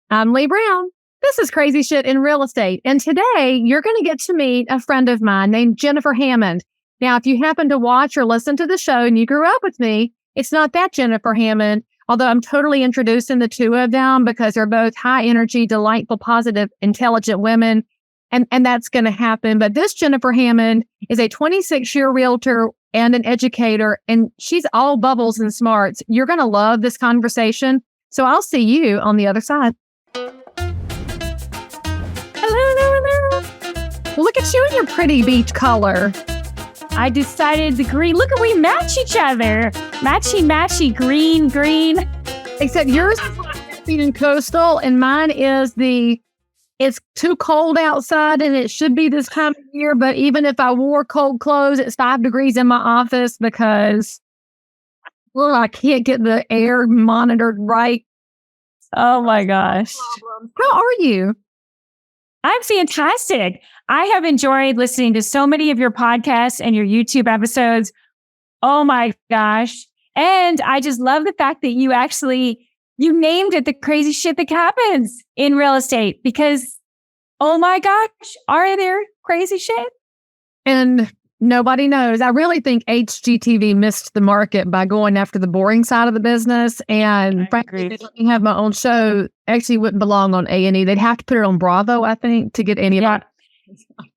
I'm Leigh Brown. This is Crazy Shit in Real Estate. And today you're going to get to meet a friend of mine named Jennifer Hammond. Now, if you happen to watch or listen to the show and you grew up with me, it's not that Jennifer Hammond, although I'm totally introducing the two of them because they're both high energy, delightful, positive, intelligent women. And that's going to happen. But this Jennifer Hammond is a 26-year realtor and an educator, and she's all bubbles and smarts. You're going to love this conversation. So I'll see you on the other side. Hello. Look at you in your pretty beach color. I decided the green. Look, we match each other. Matchy, green. Except yours is caffeine and coastal, and mine is it's too cold outside, and it should be this time of year. But even if I wore cold clothes, it's 5 degrees in my office because I can't get the air monitored right. Oh my gosh. How are you? I'm fantastic. I have enjoyed listening to so many of your podcasts and your YouTube episodes. Oh my gosh. And I just love the fact that you named it the crazy shit that happens in real estate because, oh my gosh, are there crazy shit? And nobody knows. I really think HGTV missed the market by going after the boring side of the business. And frankly, if I have my own show, actually wouldn't belong on A&E. They'd have to put it on Bravo, I think, to get any of it.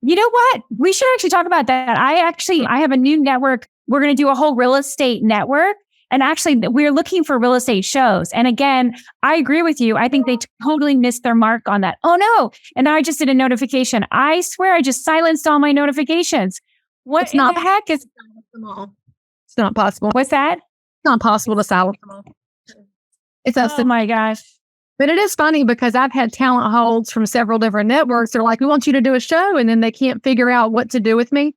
You know what? We should actually talk about that. I have a new network. We're going to do a whole real estate network. And actually, we're looking for real estate shows. And again, I agree with you. I think they totally missed their mark on that. Oh no. And I just did a notification. I swear I just silenced all my notifications. What the heck is... It's not possible. What's that? It's not possible to silence them all. Oh my gosh. But it is funny because I've had talent holds from several different networks. They're like, we want you to do a show. And then they can't figure out what to do with me.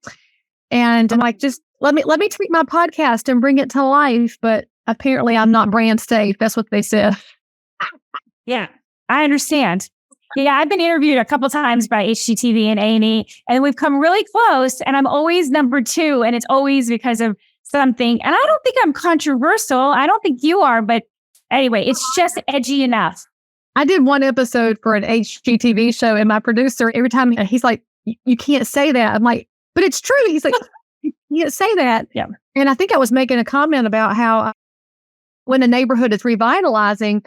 And I'm like, just let me tweak my podcast and bring it to life. But apparently I'm not brand safe. That's what they said. Yeah, I understand. Yeah, I've been interviewed a couple times by HGTV and A&E, and we've come really close. And I'm always number 2. And it's always because of something. And I don't think I'm controversial. I don't think you are. But anyway, it's just edgy enough. I did one episode for an HGTV show, and my producer, every time he's like, you can't say that. I'm like, but it's true. He's like, you can't say that. Yeah. And I think I was making a comment about how when a neighborhood is revitalizing,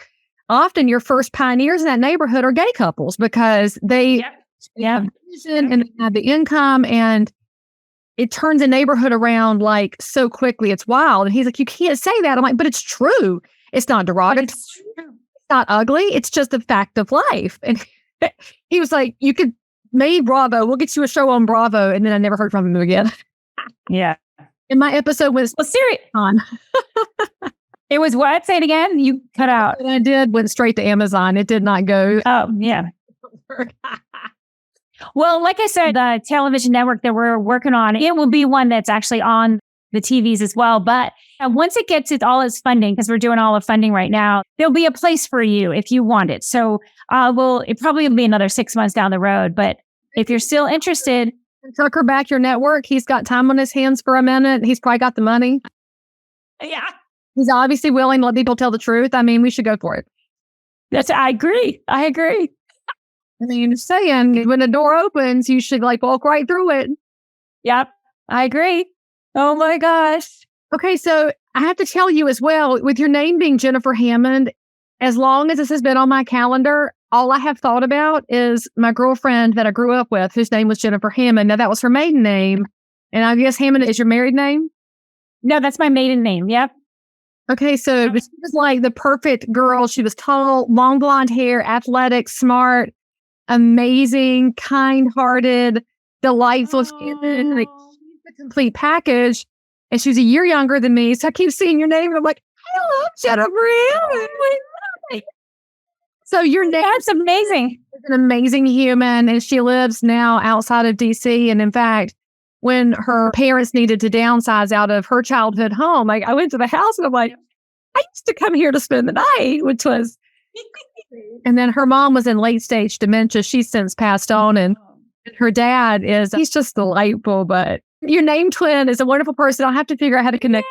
often your first pioneers in that neighborhood are gay couples because they have vision and they have the income, and it turns a neighborhood around like so quickly. It's wild. And he's like, you can't say that. I'm like, but it's true. It's not derogatory. It's not ugly. It's just a fact of life. And he was like, you could make Bravo. We'll get you a show on Bravo. And then I never heard from him again. Yeah. And my episode was serious. It was what? Say it again. You cut out. And I did went straight to Amazon. It did not go. Oh, yeah. Well, like I said, the television network that we're working on, it will be one that's actually on the TVs as well. But once it gets all its funding, because we're doing all the funding right now, there'll be a place for you if you want it. So it probably will be another 6 months down the road. But if you're still interested. Tucker back your network. He's got time on his hands for a minute. He's probably got the money. Yeah. He's obviously willing to let people tell the truth. I mean, we should go for it. I agree. I mean, saying when the door opens, you should walk right through it. Yep. I agree. Oh my gosh. Okay, so I have to tell you as well, with your name being Jennifer Hammond, as long as this has been on my calendar, all I have thought about is my girlfriend that I grew up with, whose name was Jennifer Hammond. Now, that was her maiden name. And I guess Hammond is your married name? No, that's my maiden name. Yep. Okay, so she was like the perfect girl. She was tall, long blonde hair, athletic, smart, amazing, kind-hearted, delightful. Like, the complete package. And she was a year younger than me. So I keep seeing your name and I'm like, I love Jennifer. So your name That's amazing. is an amazing human. And she lives now outside of DC. And in fact, when her parents needed to downsize out of her childhood home, I went to the house and I'm like, I used to come here to spend the night, which was, and then her mom was in late stage dementia. She's since passed on, and her dad he's just delightful, but your name twin is a wonderful person. I'll have to figure out how to connect.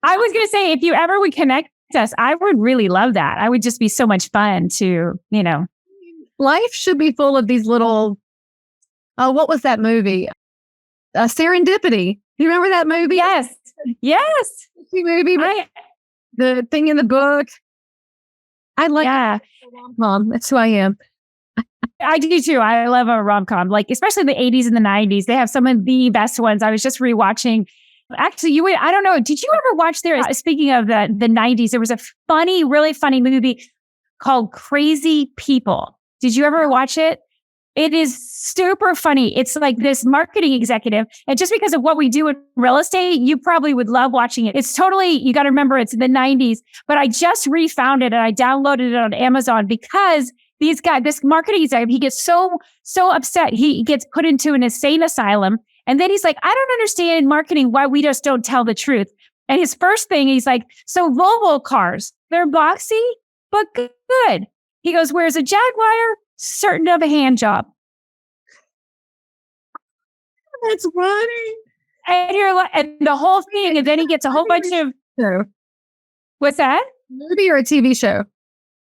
I was going to say, if you ever would connect Yes, I would really love that. I would just be so much fun to, Life should be full of these little, oh, what was that movie? Serendipity. You remember that movie? Yes. Yes. The movie, the thing in the book. I like rom-com. That's who I am. I do too. I love a rom-com, like especially the 80s and the 90s. They have some of the best ones. I was just rewatching. Actually, I don't know. Did you ever watch speaking of the 90s, there was a really funny movie called Crazy People. Did you ever watch it? It is super funny. It's like this marketing executive. And just because of what we do in real estate, you probably would love watching it. It's totally, you got to remember it's in the 90s, but I just refound it and I downloaded it on Amazon because this marketing executive, he gets so upset. He gets put into an insane asylum. And then he's like, I don't understand marketing, why we just don't tell the truth. And his first thing, he's like, so Volvo cars, they're boxy, but good. He goes, where's a Jaguar? Certain of a hand job. That's funny. And you're like, and the whole thing, and then he gets a whole bunch of show. What's that? Movie or a TV show?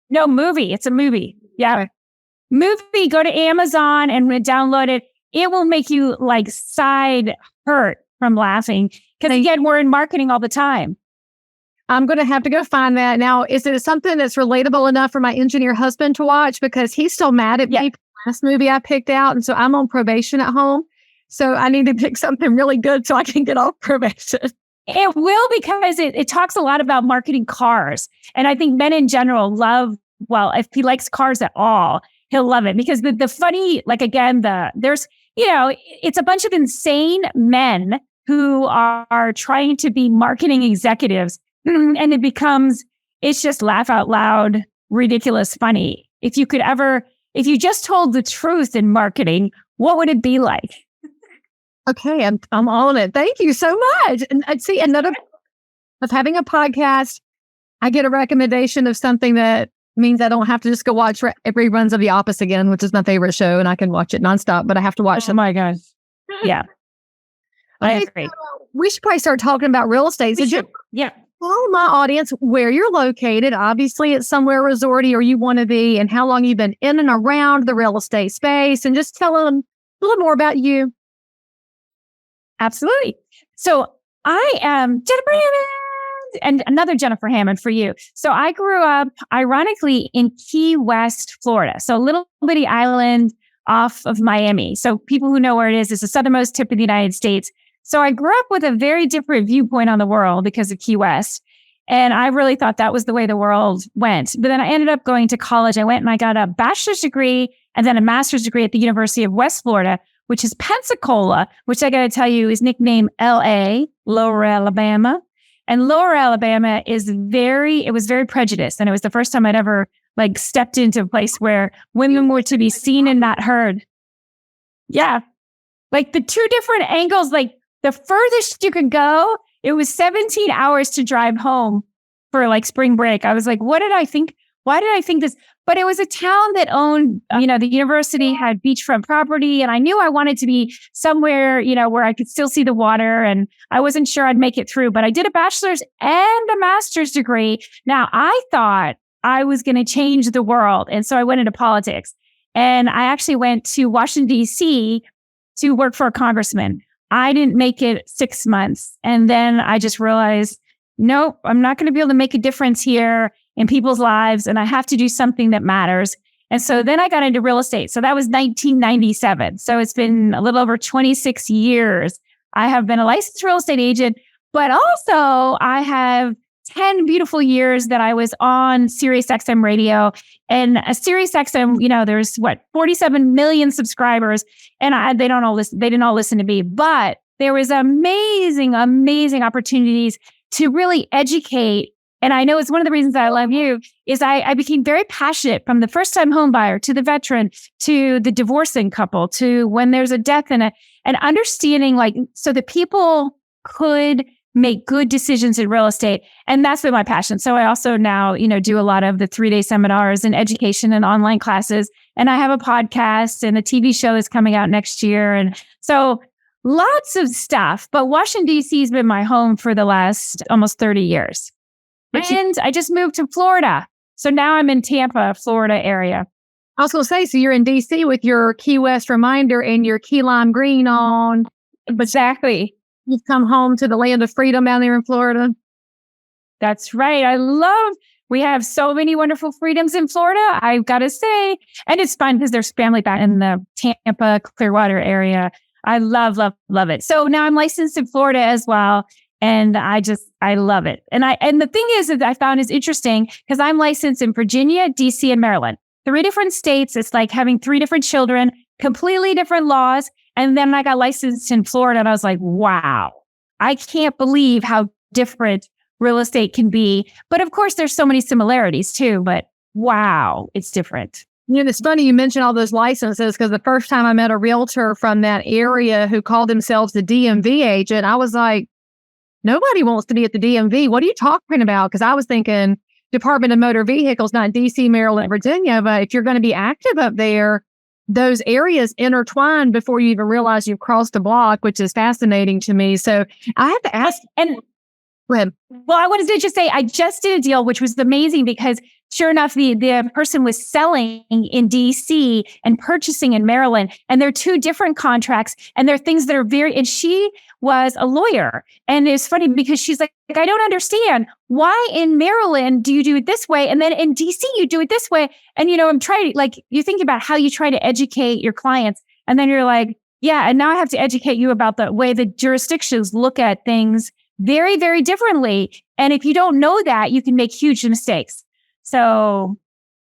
No, movie. It's a movie. Yeah. Okay. Movie, go to Amazon and download it. It will make you like side hurt from laughing. Because again, we're in marketing all the time. I'm going to have to go find that. Now, is it something that's relatable enough for my engineer husband to watch? Because he's still mad at me for the last movie I picked out. And so I'm on probation at home. So I need to pick something really good so I can get off probation. It will, because it talks a lot about marketing cars. And I think men in general love, well, if he likes cars at all, he'll love it. Because the funny, like again, there's, it's a bunch of insane men who are trying to be marketing executives. And it's just laugh out loud, ridiculous, funny. If you just told the truth in marketing, what would it be like? Okay, I'm on it. Thank you so much. And I'd see another of having a podcast. I get a recommendation of something that means I don't have to just go watch reruns of The Office again, which is my favorite show, and I can watch it nonstop. But I have to watch. Oh my gosh! Yeah, I agree. We should probably start talking about real estate. Yeah. Tell my audience where you're located. Obviously, it's somewhere resorty or you want to be, and how long you've been in and around the real estate space, and just tell them a little more about you. Absolutely. So I am Jennifer Hammond, and another Jennifer Hammond for you. So I grew up, ironically, in Key West, Florida. So a little bitty island off of Miami. So people who know where it is, it's the southernmost tip of the United States. So I grew up with a very different viewpoint on the world because of Key West. And I really thought that was the way the world went. But then I ended up going to college. I went and I got a bachelor's degree and then a master's degree at the University of West Florida, which is Pensacola, which I got to tell you is nicknamed LA, Lower Alabama. And Lower Alabama it was very prejudiced. And it was the first time I'd ever stepped into a place where women were to be seen and not heard. Yeah. Like the two different angles, the furthest you could go, it was 17 hours to drive home for spring break. I was like, what did I think? Why did I think this? But it was a town that owned, the university had beachfront property. And I knew I wanted to be somewhere, where I could still see the water. And I wasn't sure I'd make it through, but I did a bachelor's and a master's degree. Now I thought I was going to change the world. And so I went into politics, and I actually went to Washington, D.C. to work for a congressman. I didn't make it 6 months. And then I just realized, nope, I'm not going to be able to make a difference here in people's lives. And I have to do something that matters. And so then I got into real estate. So that was 1997. So it's been a little over 26 years. I have been a licensed real estate agent, but also I have 10 beautiful years that I was on Sirius XM radio. And Sirius XM, there's 47 million subscribers, and they didn't all listen to me, but there was amazing opportunities to really educate. And I know it's one of the reasons I love you is I became very passionate, from the first time home buyer to the veteran to the divorcing couple to when there's a death and understanding so that people could make good decisions in real estate. And that's been my passion. So I also now, do a lot of the 3-day seminars and education and online classes. And I have a podcast, and a TV show is coming out next year. And so lots of stuff. But Washington, D.C. has been my home for the last almost 30 years. And I just moved to Florida. So now I'm in Tampa, Florida area. I was going to say, so you're in DC with your Key West reminder and your key lime green on. Exactly. You've come home to the land of freedom down there in Florida. That's right. We have so many wonderful freedoms in Florida, I've got to say. And it's fun because there's family back in the Tampa, Clearwater area. I love it. So now I'm licensed in Florida as well. And I love it. And the thing is that I found is interesting because I'm licensed in Virginia, DC, and Maryland. 3 different states. It's like having 3 different children, completely different laws. And then I got licensed in Florida and I was like, wow, I can't believe how different real estate can be. But of course, there's so many similarities too. But wow, it's different. It's funny you mentioned all those licenses because the first time I met a realtor from that area who called themselves the DMV agent, I was like, nobody wants to be at the DMV. What are you talking about? Because I was thinking Department of Motor Vehicles, not DC, Maryland, Virginia. But if you're going to be active up there, those areas intertwine before you even realize you've crossed a block, which is fascinating to me. So I have to ask. And go ahead. Well, I wanted to just say I just did a deal, which was amazing because sure enough, the person was selling in DC and purchasing in Maryland. And they're 2 different contracts. And they're things that are and she was a lawyer. And it's funny because she's like, I don't understand why in Maryland do you do it this way? And then in DC, you do it this way. And, I'm trying to you think about how you try to educate your clients. And then you're like, yeah, and now I have to educate you about the way the jurisdictions look at things very, very differently. And if you don't know that, you can make huge mistakes. So,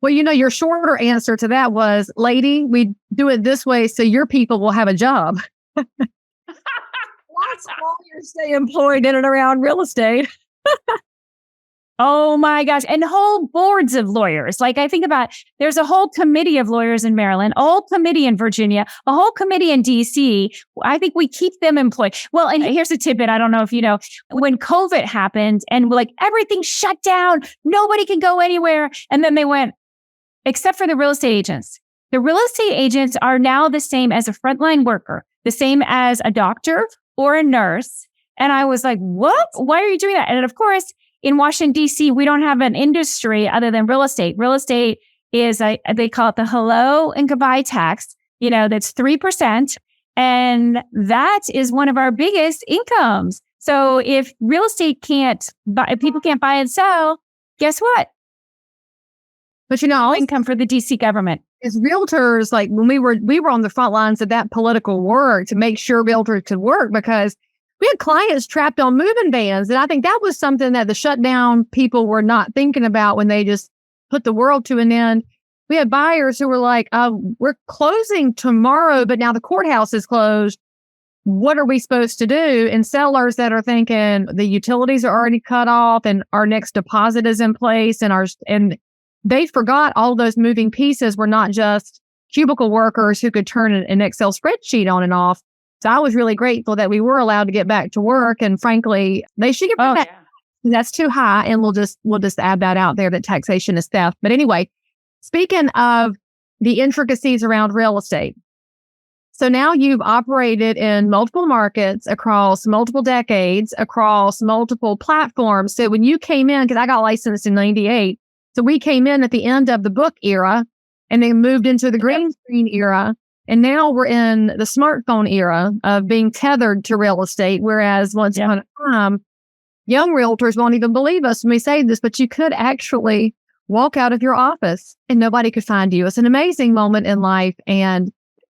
well, your shorter answer to that was, lady, we do it this way so your people will have a job. Lots of lawyers stay employed in and around real estate. Oh my gosh. And whole boards of lawyers. Like I think about, there's a whole committee of lawyers in Maryland, a whole committee in Virginia, a whole committee in DC. I think we keep them employed. Well, and here's a tidbit. I don't know if you know, when COVID happened and everything shut down, nobody can go anywhere. And then they went, except for the real estate agents. The real estate agents are now the same as a frontline worker, the same as a doctor or a nurse. And I was like, what? Why are you doing that? And of course, in Washington, D.C., we don't have an industry other than real estate. Real estate is, they call it the hello and goodbye tax, that's 3%. And that is one of our biggest incomes. So if real estate if people can't buy and sell, guess what? But all income for the DC government. As realtors, when we were on the front lines of that political work to make sure realtors could work because we had clients trapped on moving vans. And I think that was something that the shutdown people were not thinking about when they just put the world to an end. We had buyers who were like, we're closing tomorrow, but now the courthouse is closed. What are we supposed to do? And sellers that are thinking the utilities are already cut off and our next deposit is in place. And they forgot all those moving pieces were not just cubicle workers who could turn an Excel spreadsheet on and off. So I was really grateful that we were allowed to get back to work. And frankly, they should get back. Yeah. That's too high. And we'll just add that out there that taxation is theft. But anyway, speaking of the intricacies around real estate. So now you've operated in multiple markets across multiple decades, across multiple platforms. So when you came in, because I got licensed in 98, so we came in at the end of the book era and then moved into the green screen era. And now we're in the smartphone era of being tethered to real estate. Whereas once upon a time, young realtors won't even believe us when we say this, but you could actually walk out of your office and nobody could find you. It's an amazing moment in life. And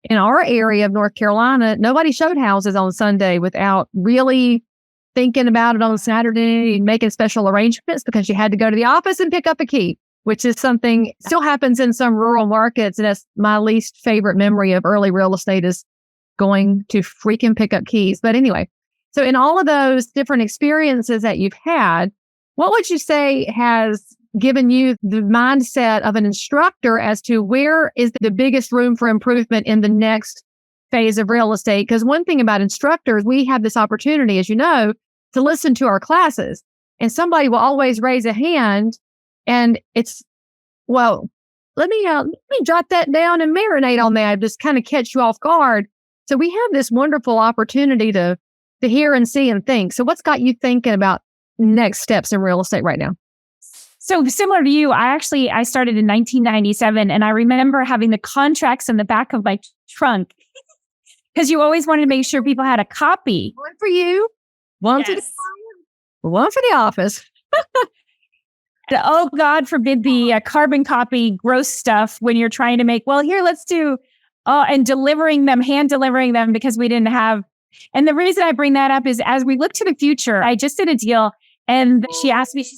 in our area of North Carolina, nobody showed houses on Sunday without really thinking about it on Saturday and making special arrangements because you had to go to the office and pick up a key, which is something still happens in some rural markets. And that's my least favorite memory of early real estate is going to freaking pick up keys. But anyway, so in all of those different experiences that you've had, what would you say has given you the mindset of an instructor as to where is the biggest room for improvement in the next phase of real estate? Because one thing about instructors, we have this opportunity, as you know, to listen to our classes. And somebody will always raise a hand and it's, well, let me jot that down and marinate on that, just kind of catch you off guard. So we have this wonderful opportunity to hear and see and think. So what's got you thinking about next steps in real estate right now? So similar to you, I started in 1997, and I remember having the contracts in the back of my trunk because you always wanted to make sure people had a copy. One for you, one for the one for the office. Oh, God forbid the carbon copy gross stuff when you're trying to make, well, here, let's do, and hand delivering them because we didn't have. And the reason I bring that up is as we look to the future, I just did a deal and she asked me, she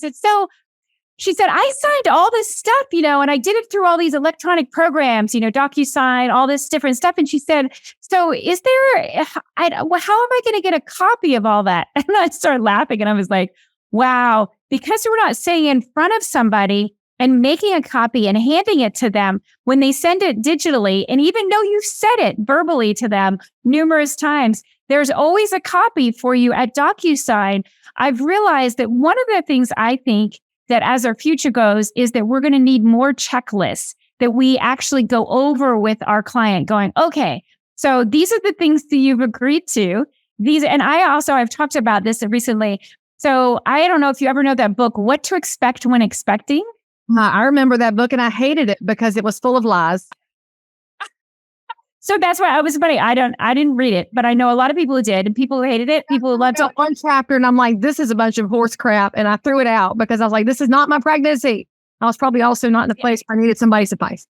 said, I signed all this stuff, and I did it through all these electronic programs, DocuSign, all this different stuff. And she said, so is there, how am I going to get a copy of all that? And I started laughing and I was like, wow, because we're not sitting in front of somebody and making a copy and handing it to them when they send it digitally. And even though you've said it verbally to them numerous times, there's always a copy for you at DocuSign. I've realized that one of the things I think that as our future goes is that we're going to need more checklists that we actually go over with our client going, okay, so these are the things that you've agreed to. And I've talked about this recently. So I don't know if you ever know that book, What to Expect When Expecting. I remember that book and I hated it because it was full of lies. So that's why I was funny. I didn't read it, but I know a lot of people who did, and people who hated it, people who loved it. One chapter, and I'm like, this is a bunch of horse crap, and I threw it out because I was like, this is not my pregnancy. I was probably also not in the place where I needed somebody's advice.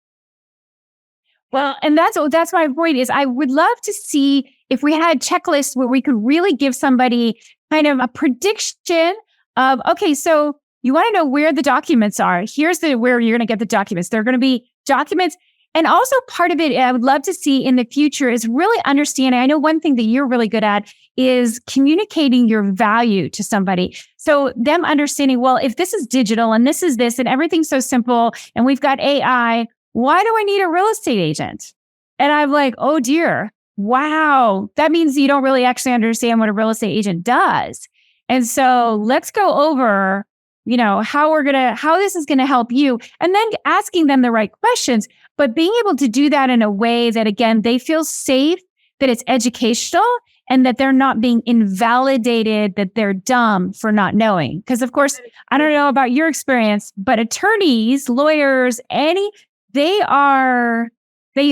Well, and that's my point is I would love to see if we had checklists where we could really give somebody kind of a prediction of, okay, so you want to know where the documents are. Here's where you're going to get the documents. They're going to be documents. And also part of it, I would love to see in the future is really understanding. I know one thing that you're really good at is communicating your value to somebody. So them understanding, well, if this is digital and this is this and everything's so simple and we've got AI, why do I need a real estate agent? And I'm like, oh dear, wow. That means you don't really actually understand what a real estate agent does. And so let's go over, how this is going to help you and then asking them the right questions, but being able to do that in a way that, again, they feel safe, that it's educational and that they're not being invalidated, that they're dumb for not knowing. Because of course, I don't know about your experience, but attorneys, lawyers, they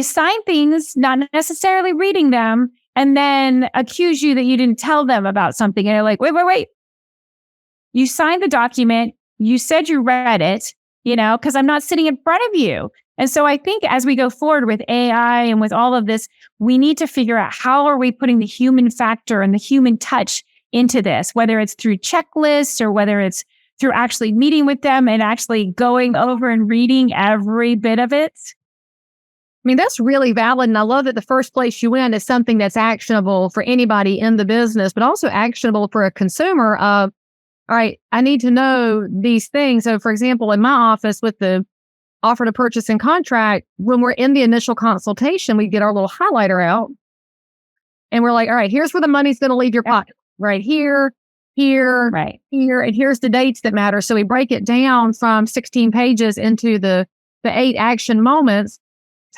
sign things, not necessarily reading them, and then accuse you that you didn't tell them about something. And they're like, wait. You signed the document. You said you read it, because I'm not sitting in front of you. And so I think as we go forward with AI and with all of this, we need to figure out how are we putting the human factor and the human touch into this, whether it's through checklists or whether it's through actually meeting with them and actually going over and reading every bit of it. I mean, that's really valid. And I love that the first place you went is something that's actionable for anybody in the business, but also actionable for a consumer of, all right, I need to know these things. So for example, in my office with the offer to purchase and contract, when we're in the initial consultation, we get our little highlighter out and we're like, all right, here's where the money's going to leave your pocket, right here, right here, and here's the dates that matter. So we break it down from 16 pages into the 8 action moments.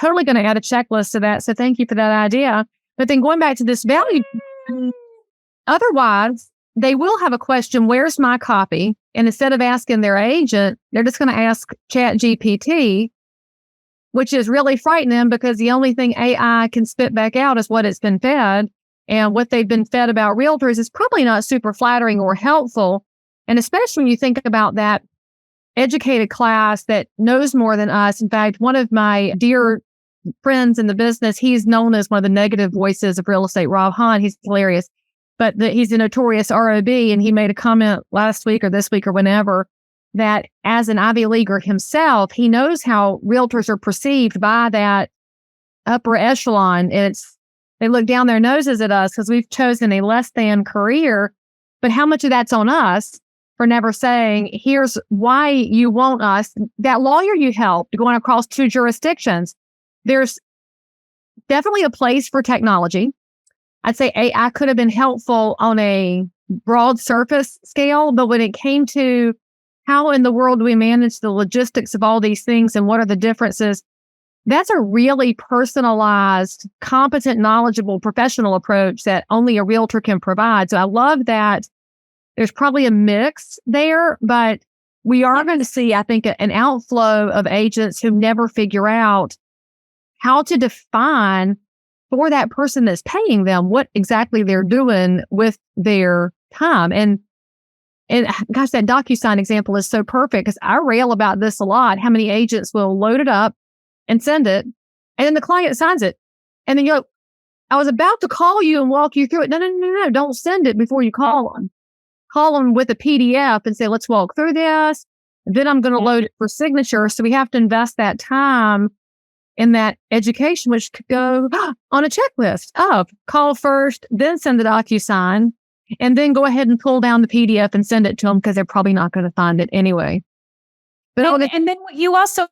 Totally going to add a checklist to that. So thank you for that idea. But then going back to this value, otherwise, they will have a question, where's my copy? And instead of asking their agent, they're just going to ask ChatGPT, which is really frightening because the only thing AI can spit back out is what it's been fed. And what they've been fed about realtors is probably not super flattering or helpful. And especially when you think about that educated class that knows more than us. In fact, one of my dear friends in the business, he's known as one of the negative voices of real estate, Rob Hahn. He's hilarious. But he's a notorious ROB, and he made a comment last week or this week or whenever that as an Ivy Leaguer himself, he knows how realtors are perceived by that upper echelon. They look down their noses at us because we've chosen a less than career. But how much of that's on us for never saying, here's why you want us. That lawyer you helped going across 2 jurisdictions, there's definitely a place for technology. I'd say AI could have been helpful on a broad surface scale, but when it came to how in the world do we manage the logistics of all these things and what are the differences, that's a really personalized, competent, knowledgeable, professional approach that only a realtor can provide. So I love that there's probably a mix there, but we are going to see, I think, an outflow of agents who never figure out how to define for that person that's paying them what exactly they're doing with their time. And gosh, that DocuSign example is so perfect because I rail about this a lot. How many agents will load it up and send it, and then the client signs it. And then you're like, I was about to call you and walk you through it. No. Don't send it before you call them. Call them with a PDF and say, let's walk through this. Then I'm going to load it for signature. So we have to invest that time in that education, which could go on a checklist of call first, then send the DocuSign, and then go ahead and pull down the PDF and send it to them because they're probably not going to find it anyway. But and then you also,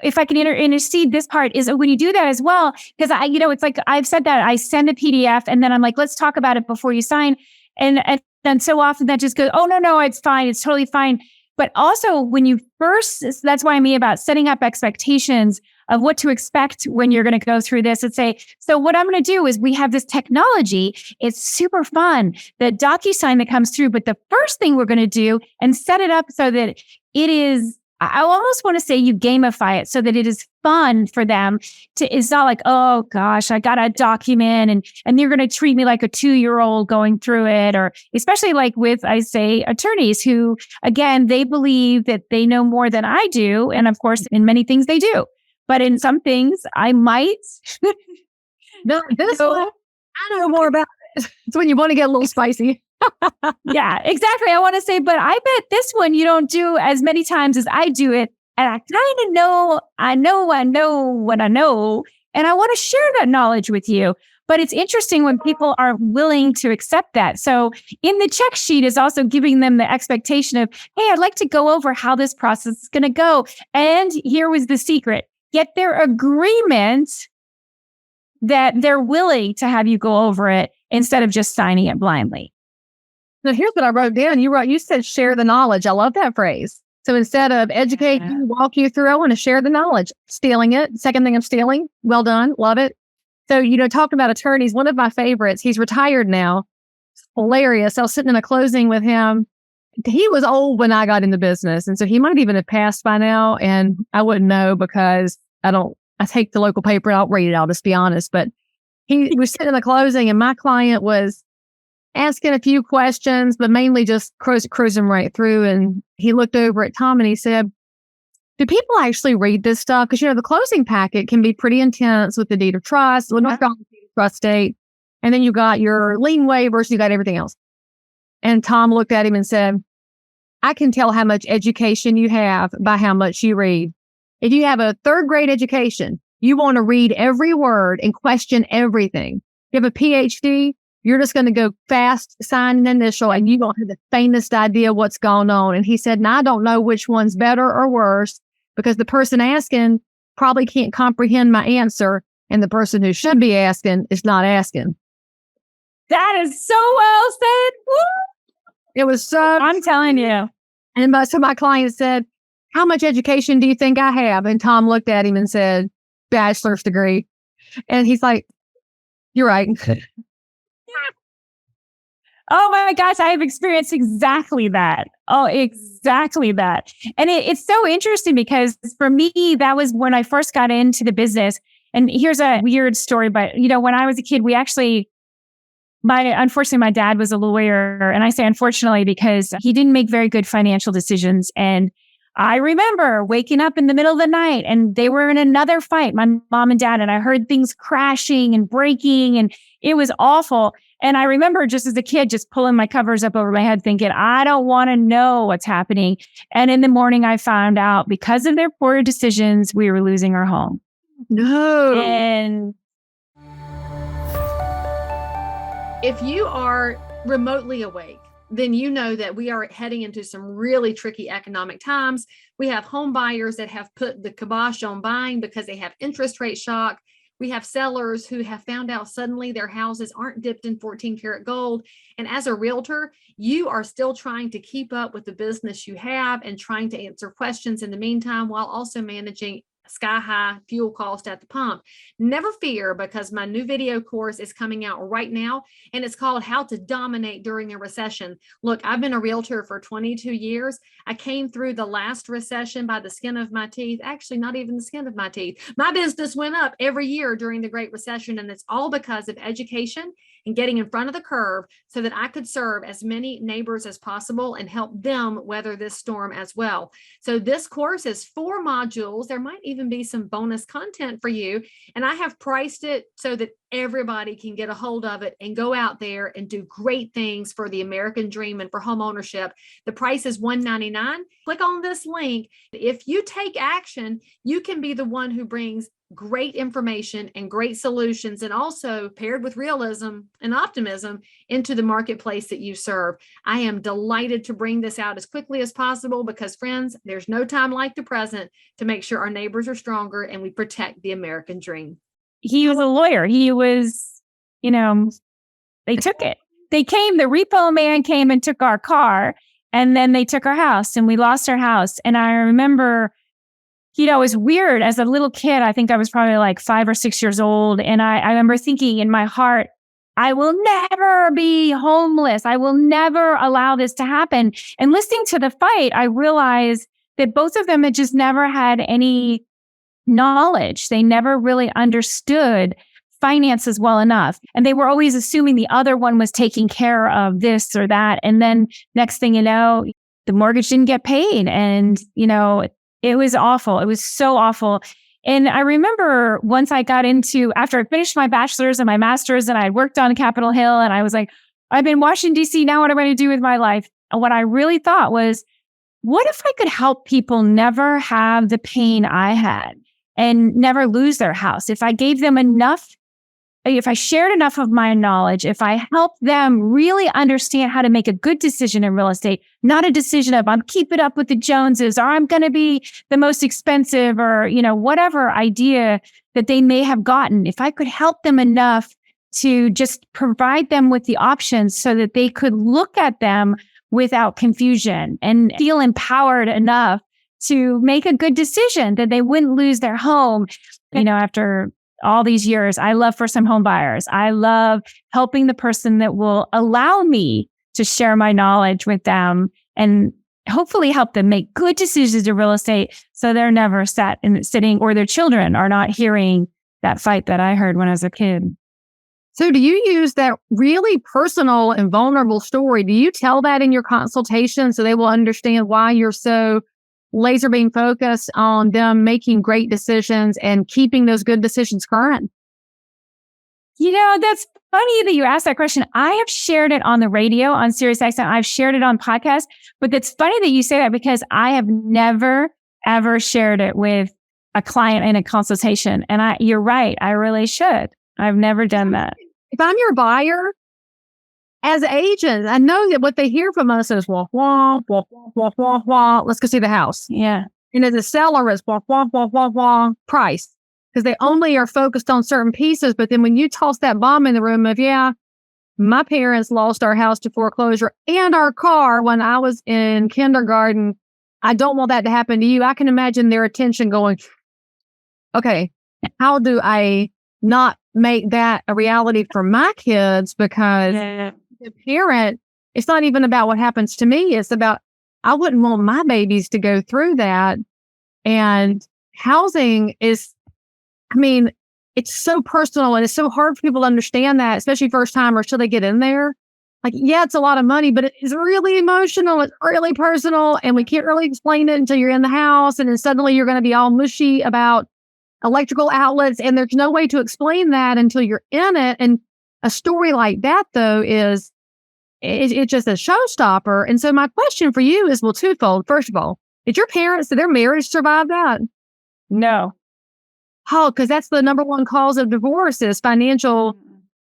if I can intercede this part, is when you do that as well, because it's like I've said that I send a PDF and then I'm like, let's talk about it before you sign. And then so often that just goes, oh, no, it's fine. It's totally fine. But also when you first, that's why I mean about setting up expectations of what to expect when you're going to go through this and say, so what I'm going to do is we have this technology. It's super fun, the DocuSign that comes through. But the first thing we're going to do and set it up so that it is, I almost want to say you gamify it so that it is fun for them it's not like, oh gosh, I got a document and you're going to treat me like a 2-year-old going through it. Or especially like with, I say, attorneys who, again, they believe that they know more than I do. And of course, in many things they do. But in some things I might. No, this one, I know more about it. It's when you want to get a little spicy. Yeah, exactly. I want to say, but I bet this one you don't do as many times as I do it. And I kind of know what I know. And I want to share that knowledge with you. But it's interesting when people are willing to accept that. So in the check sheet is also giving them the expectation of, hey, I'd like to go over how this process is going to go. And here was the secret. Get their agreement that they're willing to have you go over it instead of just signing it blindly. So here's what I wrote down. You said share the knowledge. I love that phrase. So instead of educate you, walk you through, I want to share the knowledge. Stealing it. Second thing I'm stealing. Well done. Love it. So, talking about attorneys, one of my favorites, he's retired now. Hilarious. I was sitting in a closing with him. He was old when I got in the business. And so he might even have passed by now. And I wouldn't know because I take the local paper. I'll read it. I'll just be honest. But he was sitting in the closing and my client was asking a few questions, but mainly just cruising right through. And he looked over at Tom and he said, do people actually read this stuff? Because, the closing packet can be pretty intense with the deed of trust, the North Carolina deed of trust date. And then you got your lien waivers, you got everything else. And Tom looked at him and said, I can tell how much education you have by how much you read. If you have a 3rd grade education, you want to read every word and question everything. If you have a PhD, you're just going to go fast, sign an initial, and you don't have the faintest idea what's going on. And he said, I don't know which one's better or worse because the person asking probably can't comprehend my answer, and the person who should be asking is not asking. That is so well said. Woo! It was so... I'm telling you. And so my client said, how much education do you think I have? And Tom looked at him and said, bachelor's degree. And he's like, you're right. Oh my gosh, I have experienced exactly that. Oh, exactly that. And it's so interesting because for me, that was when I first got into the business. And here's a weird story, but when I was a kid, we actually, unfortunately, my dad was a lawyer. And I say unfortunately because he didn't make very good financial decisions. And I remember waking up in the middle of the night and they were in another fight, my mom and dad, and I heard things crashing and breaking and it was awful. And I remember just as a kid, just pulling my covers up over my head thinking, I don't want to know what's happening. And in the morning, I found out because of their poor decisions, we were losing our home. No. And if you are remotely awake, then you know that we are heading into some really tricky economic times. We have home buyers that have put the kibosh on buying because they have interest rate shock. We have sellers who have found out suddenly their houses aren't dipped in 14 karat gold. And as a realtor, you are still trying to keep up with the business you have and trying to answer questions in the meantime while also managing sky high fuel cost at the pump. Never fear, because my new video course is coming out right now, and it's called How to Dominate During a Recession. Look, I've been a realtor for 22 years. I came through the last recession by the skin of my teeth. Actually, not even the skin of my teeth. My business went up every year during the Great Recession, and it's all because of education and getting in front of the curve so that I could serve as many neighbors as possible and help them weather this storm as well. So this course is 4 modules. There might even be some bonus content for you. And I have priced it so that everybody can get a hold of it and go out there and do great things for the American dream and for home ownership. The price is $199. Click on this link. If you take action, you can be the one who brings great information and great solutions, and also paired with realism and optimism into the marketplace that you serve. I am delighted to bring this out as quickly as possible because, friends, there's no time like the present to make sure our neighbors are stronger and we protect the American dream. He was a lawyer. He was, they took it. The repo man came and took our car, and then they took our house, and we lost our house. And I remember, it was weird. As a little kid, I think I was probably like 5 or 6 years old. And I remember thinking in my heart, I will never be homeless. I will never allow this to happen. And listening to the fight, I realized that both of them had just never had any knowledge. They never really understood finances well enough. And they were always assuming the other one was taking care of this or that. And then next thing you know, the mortgage didn't get paid. And, it was awful. It was so awful. And I remember once after I finished my bachelor's and my master's, and I had worked on Capitol Hill, and I was like, I've been in Washington, D.C. Now what am I going to do with my life? And what I really thought was, what if I could help people never have the pain I had and never lose their house? If I gave them if I shared enough of my knowledge, if I helped them really understand how to make a good decision in real estate, not a decision of I'm keeping up with the Joneses, or I'm going to be the most expensive, or, whatever idea that they may have gotten, if I could help them enough to just provide them with the options so that they could look at them without confusion and feel empowered enough to make a good decision, that they wouldn't lose their home, after all these years. I love first-time home buyers. I love helping the person that will allow me to share my knowledge with them and hopefully help them make good decisions in real estate so they're never sitting, or their children are not hearing that fight that I heard when I was a kid. So do you use that really personal and vulnerable story? Do you tell that in your consultation so they will understand why you're so laser beam focused on them making great decisions and keeping those good decisions current? That's funny that you asked that question. I have shared it on the radio, on Sirius XM. I've shared it on podcasts, but it's funny that you say that because I have never, ever shared it with a client in a consultation. And you're right. I really should. I've never done that. If I'm your buyer, as agents, I know that what they hear from us is wah, wah, wah, wah, wah, wah, wah. Let's go see the house. Yeah. And as a seller, it's wah, wah, wah, wah, wah, price. Because they only are focused on certain pieces. But then when you toss that bomb in the room of, my parents lost our house to foreclosure and our car when I was in kindergarten. I don't want that to happen to you. I can imagine their attention going, okay, how do I not make that a reality for my kids? Because the parent, it's not even about what happens to me. It's about, I wouldn't want my babies to go through that. And housing is, it's so personal, and it's so hard for people to understand that, especially first timers till they get in there. Like, it's a lot of money, but it's really emotional. It's really personal, and we can't really explain it until you're in the house. And then suddenly you're going to be all mushy about electrical outlets. And there's no way to explain that until you're in it. And a story like that, though, it's just a showstopper. And so my question for you is, twofold. First of all, did their marriage survive that? No. Oh, because that's the number one cause of divorce is financial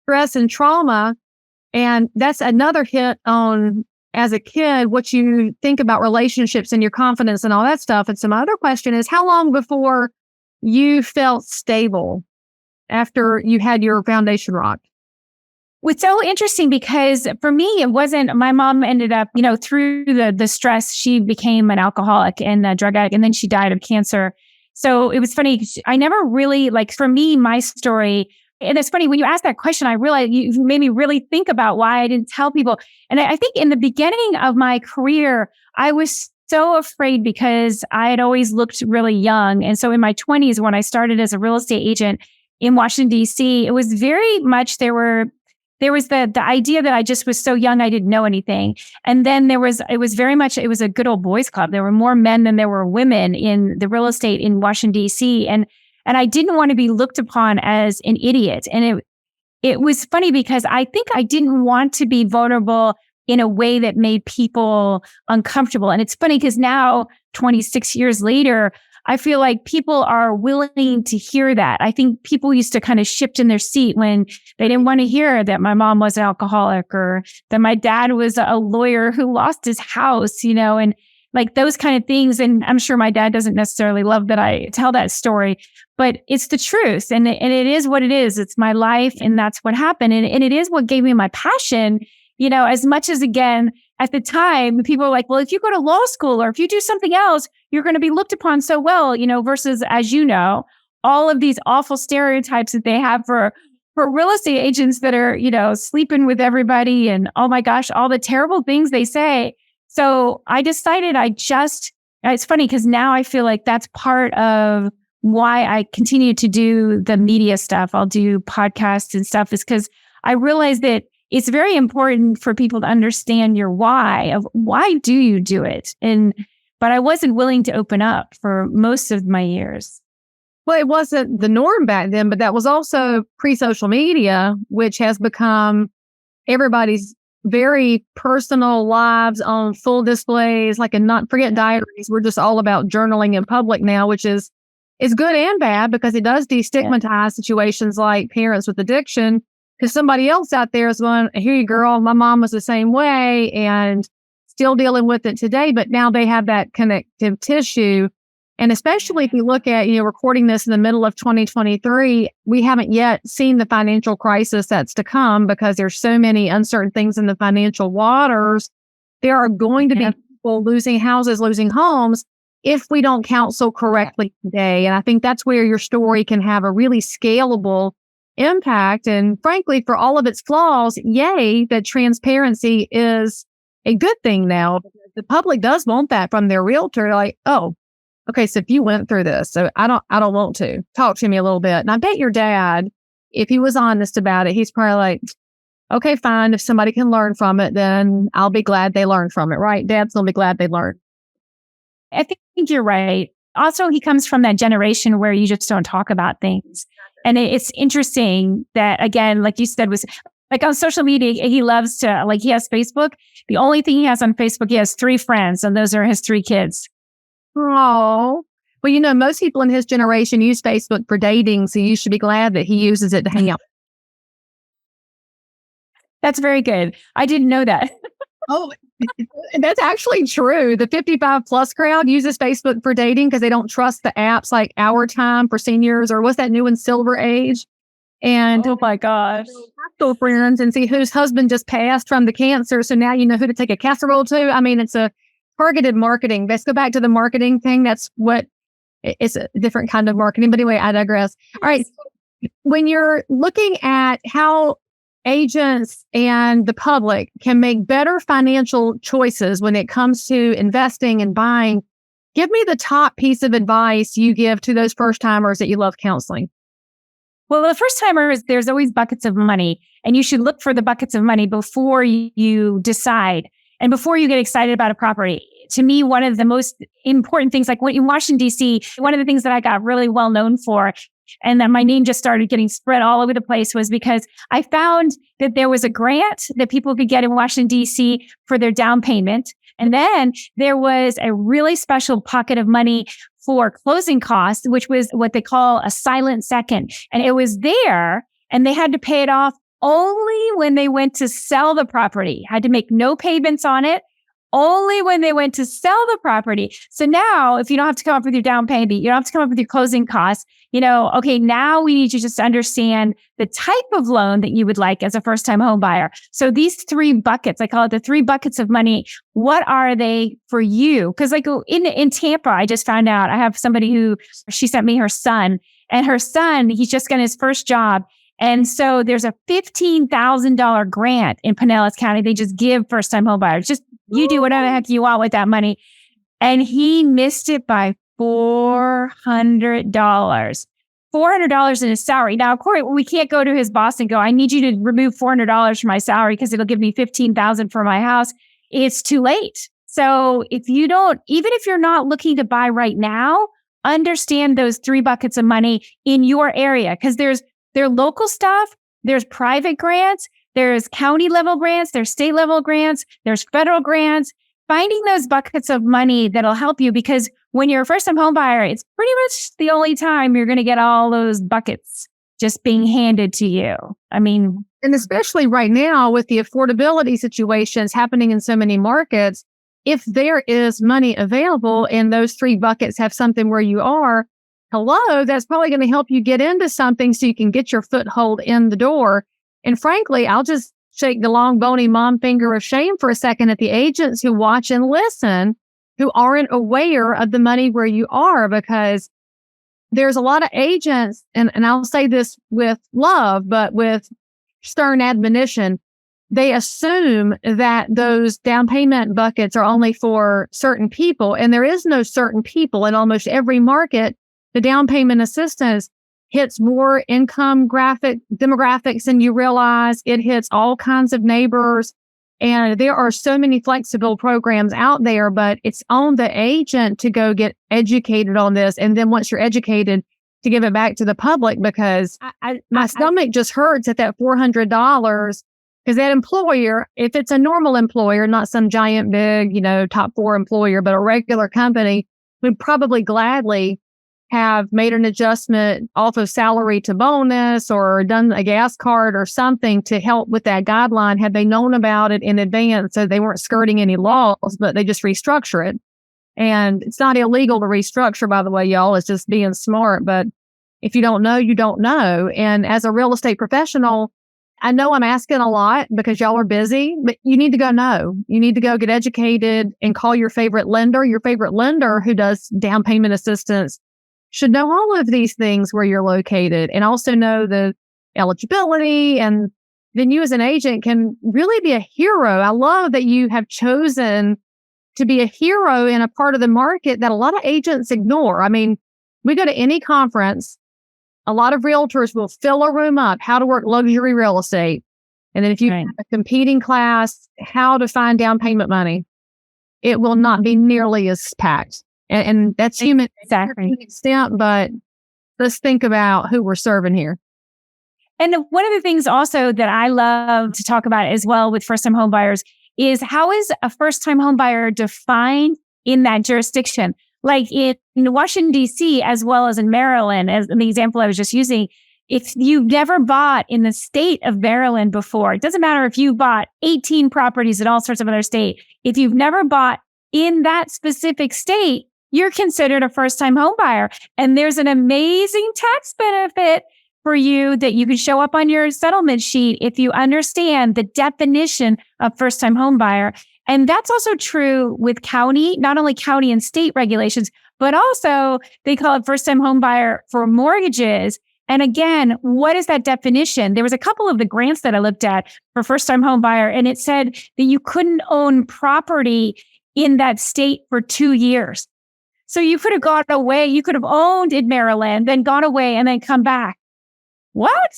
stress and trauma. And that's another hit on, as a kid, what you think about relationships and your confidence and all that stuff. And so my other question is, how long before you felt stable after you had your foundation rocked? It's so interesting because for me, it wasn't, my mom ended up, through the stress, she became an alcoholic and a drug addict, and then she died of cancer. So it was funny. I never really, like, for me, my story, and it's funny when you ask that question, I realized you made me really think about why I didn't tell people. And I think in the beginning of my career, I was so afraid because I had always looked really young. And so in my 20s, when I started as a real estate agent in Washington, D.C., it was very much, there was the idea that I just was so young, I didn't know anything. And then it was very much, it was a good old boys club. There were more men than there were women in the real estate in Washington, D.C. And I didn't want to be looked upon as an idiot. And it was funny because I think I didn't want to be vulnerable in a way that made people uncomfortable. And it's funny because now, 26 years later, I feel like people are willing to hear that. I think people used to kind of shift in their seat when they didn't want to hear that my mom was an alcoholic or that my dad was a lawyer who lost his house, and like those kind of things. And I'm sure my dad doesn't necessarily love that I tell that story, but it's the truth. And it is what it is. It's my life. And that's what happened. And it is what gave me my passion, as much as, again, at the time, people were like, well, if you go to law school or if you do something else, you're going to be looked upon so well, versus, as all of these awful stereotypes that they have for real estate agents that are, sleeping with everybody and, oh my gosh, all the terrible things they say. So I decided it's funny because now I feel like that's part of why I continue to do the media stuff. I'll do podcasts and stuff is because I realize that it's very important for people to understand your why of why do you do it? But I wasn't willing to open up for most of my years. Well, it wasn't the norm back then, but that was also pre-social media, which has become everybody's very personal lives on full displays, like, and not forget diaries. We're just all about journaling in public now, which is good and bad because it does destigmatize situations like parents with addiction. Because somebody else out there is going, here you girl, my mom was the same way and still dealing with it today. But now they have that connective tissue. And especially if you look at, recording this in the middle of 2023, we haven't yet seen the financial crisis that's to come because there's so many uncertain things in the financial waters. There are going to be people losing houses, losing homes if we don't counsel correctly today. And I think that's where your story can have a really scalable impact. And frankly, for all of its flaws, yay, that transparency is a good thing now. The public does want that from their realtor. Like, oh, okay, so if you went through this, so I don't want to talk to me a little bit. And I bet your dad, if he was honest about it, he's probably like, okay, fine. If somebody can learn from it, then I'll be glad they learned from it, right? Dad's gonna be glad they learned. I think you're right. Also, he comes from that generation where you just don't talk about things. And it's interesting that, again, like you said, was like on social media, he loves to, like, he has Facebook. The only thing he has on Facebook, he has 3 friends, and those are his 3 kids. Oh, well, most people in his generation use Facebook for dating. So you should be glad that he uses it to hang out. That's very good. I didn't know that. Oh, that's actually true. The 55 plus crowd uses Facebook for dating because they don't trust the apps like Our Time for seniors, or what's that new one, Silver Age? And oh my gosh, still friends and see whose husband just passed from the cancer. So now you know who to take a casserole to. I mean, it's a targeted marketing. Let's go back to the marketing thing. That's what it's a different kind of marketing. But anyway, I digress. All right. When you're looking at how agents and the public can make better financial choices when it comes to investing and buying, give me the top piece of advice you give to those first timers that you love counseling. Well, the first timers, there's always buckets of money, and you should look for the buckets of money before you decide and before you get excited about a property. To me, one of the most important things, like when in Washington, D.C., one of the things that I got really well known for, and that my name just started getting spread all over the place, was because I found that there was a grant that people could get in Washington, D.C. for their down payment. And then there was a really special pocket of money for closing costs, which was what they call a silent second. And it was there, and they had to pay it off only when they went to sell the property, had to make no payments on it only when they went to sell the property. So now, if you don't have to come up with your down payment, you don't have to come up with your closing costs, okay, now we need you just to understand the type of loan that you would like as a first-time home buyer. So these 3 buckets, I call it the 3 buckets of money. What are they for you? Because like in Tampa, I just found out I have somebody who, she sent me her son, and her son, he's just got his first job. And so there's a $15,000 grant in Pinellas County. They just give first-time home buyers. Just you do whatever the heck you want with that money. And he missed it by $400. $400 in his salary. Now, of course, we can't go to his boss and go, I need you to remove $400 from my salary because it'll give me $15,000 for my house. It's too late. So if you don't, even if you're not looking to buy right now, understand those 3 buckets of money in your area, because there's local stuff, there's private grants, there's county level grants, there's state level grants, there's federal grants. Finding those buckets of money that'll help you, because when you're a first-time home buyer, it's pretty much the only time you're going to get all those buckets just being handed to you. I mean, and especially right now with the affordability situations happening in so many markets, if there is money available and those 3 buckets have something where you are, hello, that's probably going to help you get into something so you can get your foothold in the door. And frankly, I'll just shake the long, bony mom finger of shame for a second at the agents who watch and listen, who aren't aware of the money where you are, because there's a lot of agents, and I'll say this with love, but with stern admonition, they assume that those down payment buckets are only for certain people, and there is no certain people. In almost every market, the down payment assistance hits more income demographics than you realize. It hits all kinds of neighbors. And there are so many flexible programs out there, but it's on the agent to go get educated on this. And then once you're educated, to give it back to the public, because my stomach just hurts at that $400, because that employer, if it's a normal employer, not some giant big, top 4 employer, but a regular company, would probably gladly have made an adjustment off of salary to bonus or done a gas card or something to help with that guideline had they known about it in advance, so they weren't skirting any laws, but they just restructure it. And it's not illegal to restructure, by the way, y'all. It's just being smart. But if you don't know, you don't know. And as a real estate professional, I know I'm asking a lot because y'all are busy, but you need to go know. You need to go get educated and call your favorite lender. Your favorite lender who does down payment assistance should know all of these things where you're located, and also know the eligibility. And then you as an agent can really be a hero. I love that you have chosen to be a hero in a part of the market that a lot of agents ignore. I mean, we go to any conference, a lot of realtors will fill a room up, how to work luxury real estate. And then if you have a competing class, how to find down payment money, it will not be nearly as packed. And that's human to an extent, but let's think about who we're serving here. And one of the things also that I love to talk about as well with first-time home buyers is, how is a first-time home buyer defined in that jurisdiction? Like in Washington, D.C., as well as in Maryland, as in the example I was just using, if you've never bought in the state of Maryland before, it doesn't matter if you bought 18 properties in all sorts of other states. If you've never bought in that specific state, you're considered a first-time home buyer. And there's an amazing tax benefit for you that you can show up on your settlement sheet if you understand the definition of first-time home buyer. And that's also true with county, not only county and state regulations, but also they call it first-time home buyer for mortgages. And again, what is that definition? There was a couple of the grants that I looked at for first-time home buyer, and it said that you couldn't own property in that state for 2 years. So you could have gone away. You could have owned in Maryland, then gone away and then come back. What?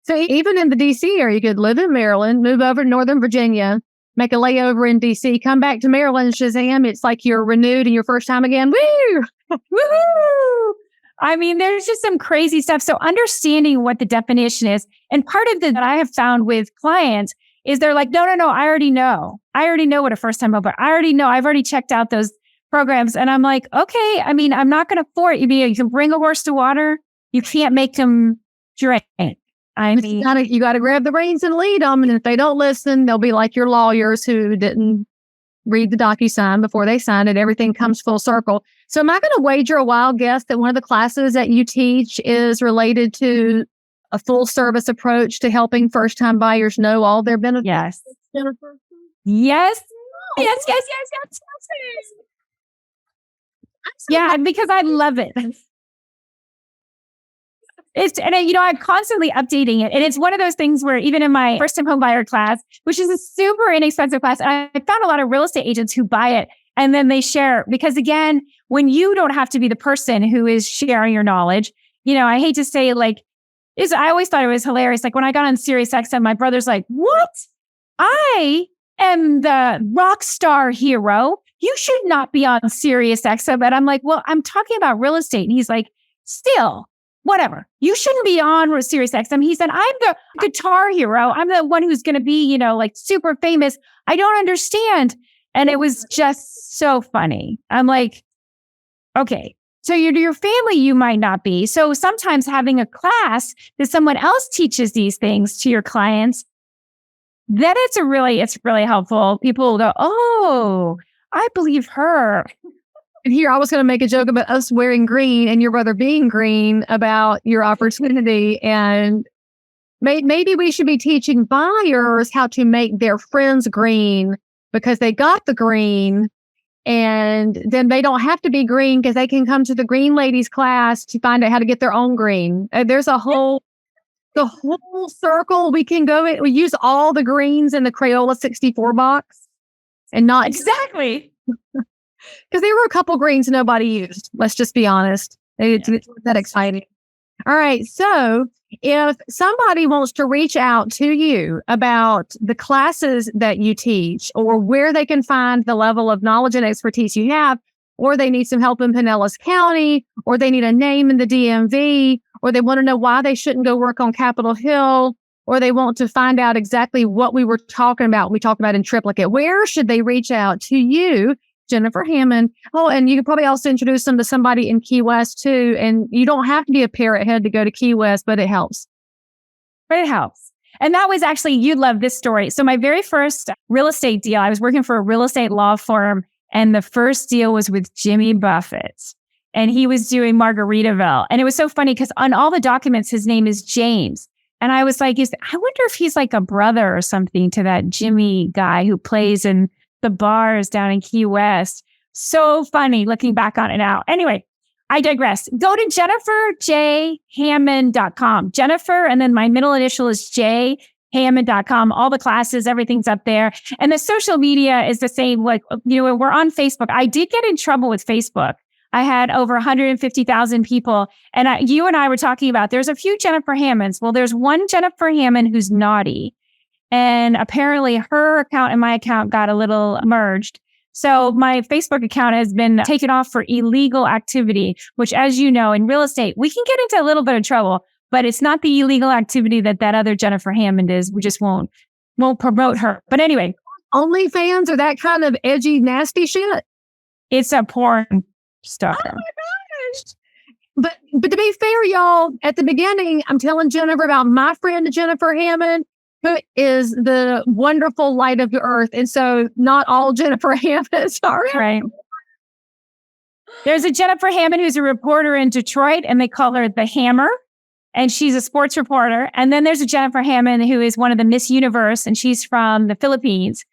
So even in the D.C. area, you could live in Maryland, move over to Northern Virginia, make a layover in D.C., come back to Maryland, Shazam. It's like you're renewed and your first time again. Woo! Woohoo! I mean, there's just some crazy stuff. So understanding what the definition is, and part of that I have found with clients is they're like, no, I already know. I already know what a first time home buyer. I already know. I've already checked out those programs. And I'm like, okay, I mean, I'm not going to force you. You can bring a horse to water. You can't make them drink. I mean, you got to grab the reins and lead them. And if they don't listen, they'll be like your lawyers who didn't read the DocuSign before they sign it. Everything comes full circle. So am I going to wager a wild guess that one of the classes that you teach is related to a full service approach to helping first time buyers know all their benefits? Yes. Jennifer? Yes. Yes. Yeah, because I love it. I'm constantly updating it. And it's one of those things where even in my first time home buyer class, which is a super inexpensive class, I found a lot of real estate agents who buy it and then they share. Because again, when you don't have to be the person who is sharing your knowledge, I hate to say I always thought it was hilarious. Like when I got on Sirius XM, my brother's like, what? I am the rock star hero. You should not be on Sirius XM. And I'm like, well, I'm talking about real estate. And he's like, still. Whatever. You shouldn't be on Sirius XM. He said, I'm the guitar hero. I'm the one who's going to be, super famous. I don't understand. And it was just so funny. I'm like, okay, so your family, you might not be. So sometimes having a class that someone else teaches these things to your clients, then it's really helpful. People will go, oh, I believe her. And here I was going to make a joke about us wearing green and your brother being green about your opportunity. And maybe we should be teaching buyers how to make their friends green because they got the green. And then they don't have to be green because they can come to the green ladies class to find out how to get their own green. There's the whole circle we can go in. We use all the greens in the Crayola 64 box and not exactly. Because there were a couple greens nobody used. Let's just be honest. It's that exciting. All right. So if somebody wants to reach out to you about the classes that you teach or where they can find the level of knowledge and expertise you have, or they need some help in Pinellas County, or they need a name in the DMV, or they want to know why they shouldn't go work on Capitol Hill, or they want to find out exactly what we were talking about when we talked about in triplicate, where should they reach out to you, Jennifer Hammond? Oh, and you could probably also introduce them to somebody in Key West too. And you don't have to be a parrot head to go to Key West, but it helps. And that was actually, you'd love this story. So my very first real estate deal, I was working for a real estate law firm, and the first deal was with Jimmy Buffett. And he was doing Margaritaville. And it was so funny because on all the documents, his name is James. And I was like, I wonder if he's like a brother or something to that Jimmy guy who plays in the bars down in Key West. So funny looking back on it now. Anyway, I digress. Go to jenniferjhammond.com. Jennifer, and then my middle initial is J, Hammond.com. All the classes, everything's up there. And the social media is the same. Like, we're on Facebook. I did get in trouble with Facebook. I had over 150,000 people. And you and I were talking about, there's a few Jennifer Hammonds. Well, there's one Jennifer Hammond who's naughty. And apparently her account and my account got a little merged. So my Facebook account has been taken off for illegal activity, which, as you know, in real estate, we can get into a little bit of trouble, but it's not the illegal activity that other Jennifer Hammond is. We just won't promote her. But anyway. OnlyFans or that kind of edgy, nasty shit? It's a porn star. Oh my gosh. But to be fair, y'all, at the beginning, I'm telling Jennifer about my friend Jennifer Hammond, who is the wonderful light of the earth. And so not all Jennifer Hammonds are. Right. There's a Jennifer Hammond who's a reporter in Detroit, and they call her the Hammer, and she's a sports reporter. And then there's a Jennifer Hammond who is one of the Miss Universe, and she's from the Philippines.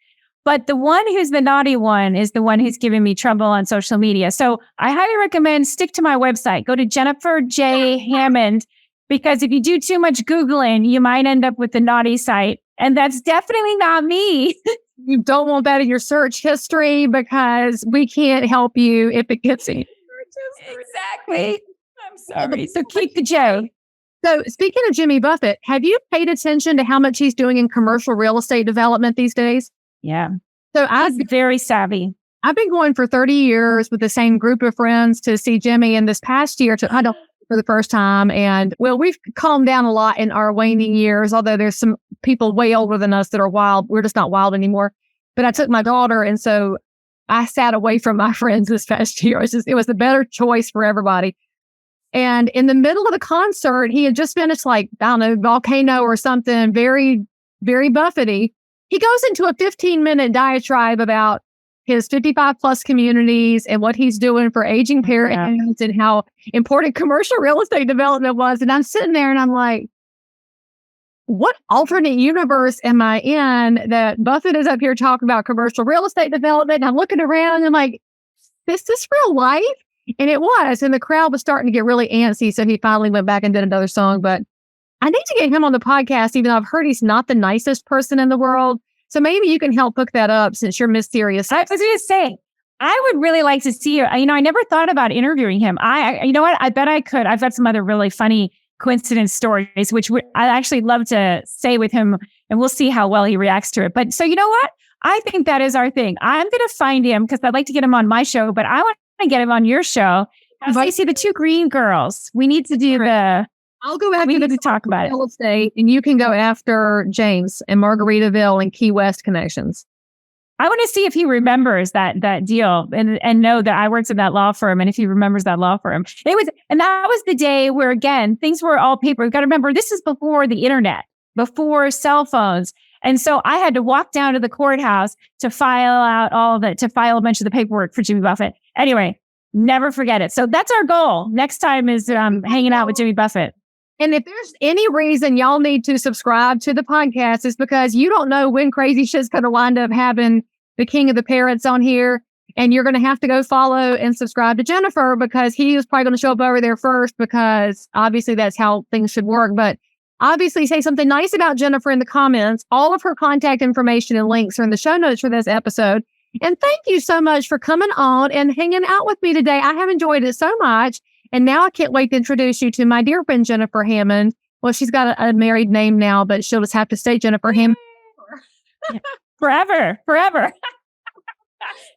But the one who's the naughty one is the one who's giving me trouble on social media. So I highly recommend stick to my website. Go to Jennifer J. Hammond. Because if you do too much Googling, you might end up with the naughty site. And that's definitely not me. You don't want that in your search history because we can't help you if it gets in. Exactly. I'm sorry. So keep the joke. So speaking of Jimmy Buffett, have you paid attention to how much he's doing in commercial real estate development these days? Yeah. So he's very savvy. I've been going for 30 years with the same group of friends to see Jimmy. And this past year, for the first time. And well, we've calmed down a lot in our waning years, although there's some people way older than us that are wild. We're just not wild anymore. But I took my daughter. And so I sat away from my friends this past year. It was the better choice for everybody. And in the middle of the concert, he had just finished Volcano or something very, very Buffety. He goes into a 15-minute diatribe about his 55 plus communities and what he's doing for aging parents and how important commercial real estate development was. And I'm sitting there and I'm like, what alternate universe am I in that Buffett is up here talking about commercial real estate development? And I'm looking around and I'm like, is this real life? And it was. And the crowd was starting to get really antsy. So he finally went back and did another song. But I need to get him on the podcast, even though I've heard he's not the nicest person in the world. So maybe you can help hook that up since you're mysterious. I was going to say, I would really like to see you. I never thought about interviewing him. You know what? I bet I could. I've got some other really funny coincidence stories, which I'd actually love to say with him, and we'll see how well he reacts to it. But so you know what? I think that is our thing. I'm going to find him because I'd like to get him on my show, but I want to get him on your show. I see the two green girls. We need to do I'll go after we need to talk about real estate, and you can go after James and Margaritaville and Key West connections. I want to see if he remembers that deal and know that I worked at that law firm, and if he remembers that law firm. And that was the day where, again, things were all paper. We've got to remember, this is before the internet, before cell phones. And so I had to walk down to the courthouse to file a bunch of the paperwork for Jimmy Buffett. Anyway, never forget it. So that's our goal. Next time is hanging out with Jimmy Buffett. And if there's any reason y'all need to subscribe to the podcast, it's because you don't know when crazy shit's going to wind up having the king of the parrots on here. And you're going to have to go follow and subscribe to Jennifer because he is probably going to show up over there first because obviously that's how things should work. But obviously say something nice about Jennifer in the comments. All of her contact information and links are in the show notes for this episode. And thank you so much for coming on and hanging out with me today. I have enjoyed it so much. And now I can't wait to introduce you to my dear friend, Jennifer Hammond. Well, she's got a married name now, but she'll just have to stay Jennifer Hammond. Forever.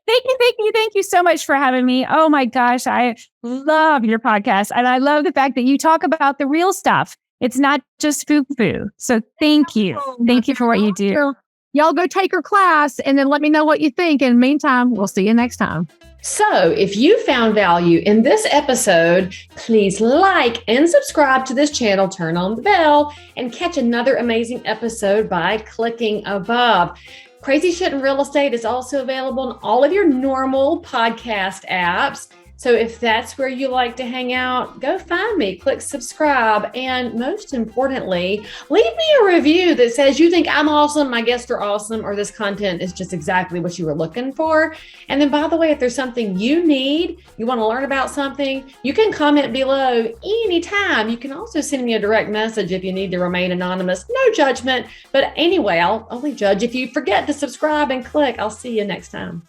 Thank you so much for having me. Oh my gosh, I love your podcast. And I love the fact that you talk about the real stuff. It's not just foo-foo. So thank you. Thank you for what you do. Y'all go take her class and then let me know what you think. In the meantime, we'll see you next time. So if you found value in this episode, please like and subscribe to this channel, turn on the bell, and catch another amazing episode by clicking above. Crazy Shit in Real Estate is also available in all of your normal podcast apps. So if that's where you like to hang out, go find me, click subscribe, and most importantly, leave me a review that says you think I'm awesome, my guests are awesome, or this content is just exactly what you were looking for. And then, by the way, if there's something you need, you want to learn about something, you can comment below anytime. You can also send me a direct message if you need to remain anonymous. No judgment. But anyway, I'll only judge if you forget to subscribe and click. I'll see you next time.